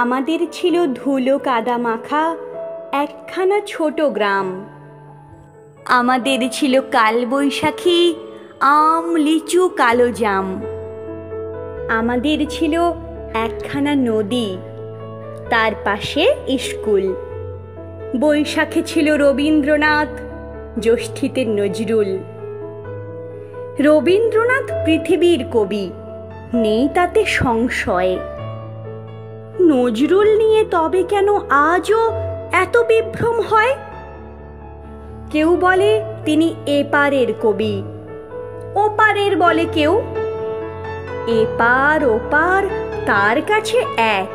আমাদের ছিল ধুলো কাদা মাখা একখানা ছোট গ্রাম। আমাদের ছিল কালবৈশাখী, আম লিচু কালো জাম। আমাদের ছিল একখানা নদী, তার পাশে স্কুল। বৈশাখে ছিল রবীন্দ্রনাথ, জ্যৈষ্ঠীতে নজরুল। রবীন্দ্রনাথ পৃথিবীর কবি, নেই তাতে সংশয়। নজরুল নিয়ে তবে কেন আজও এত বিভ্রম হয়? কেউ বলে তিনি এপারের কবি, ওপারের বলে কেউ। এপার ওপার তার কাছে এক,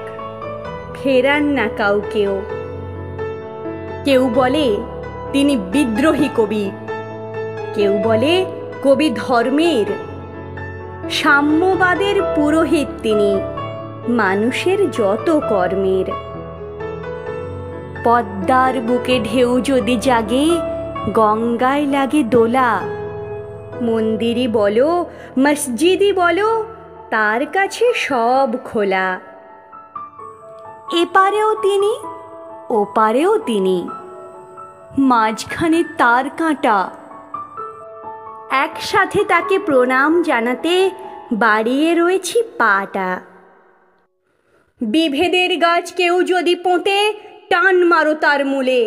ফেরান না কাউকেও। কেউ বলে তিনি বিদ্রোহী কবি, কেউ বলে কবি ধর্মের। সাম্যবাদের পুরোহিত তিনি, মানুষের যত কর্মের। পদ্মার বুকে ঢেউ যদি জাগে, গঙ্গায় লাগে দোলা। মন্দিরই বলো মসজিদই বলো, তার কাছে সব খোলা। এপারেও তিনি, ওপারেও তিনি, মাঝখানে তার কাঁটা। একসাথে তাকে প্রণাম জানাতে বাড়িয়ে রয়েছি পাটা। বিভেদের গাছ কেউ যদি পোঁতে, টান মারো তার মূলে।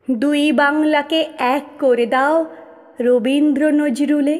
দুই বাংলাকে এক করে দাও রবীন্দ্র নজরুলে।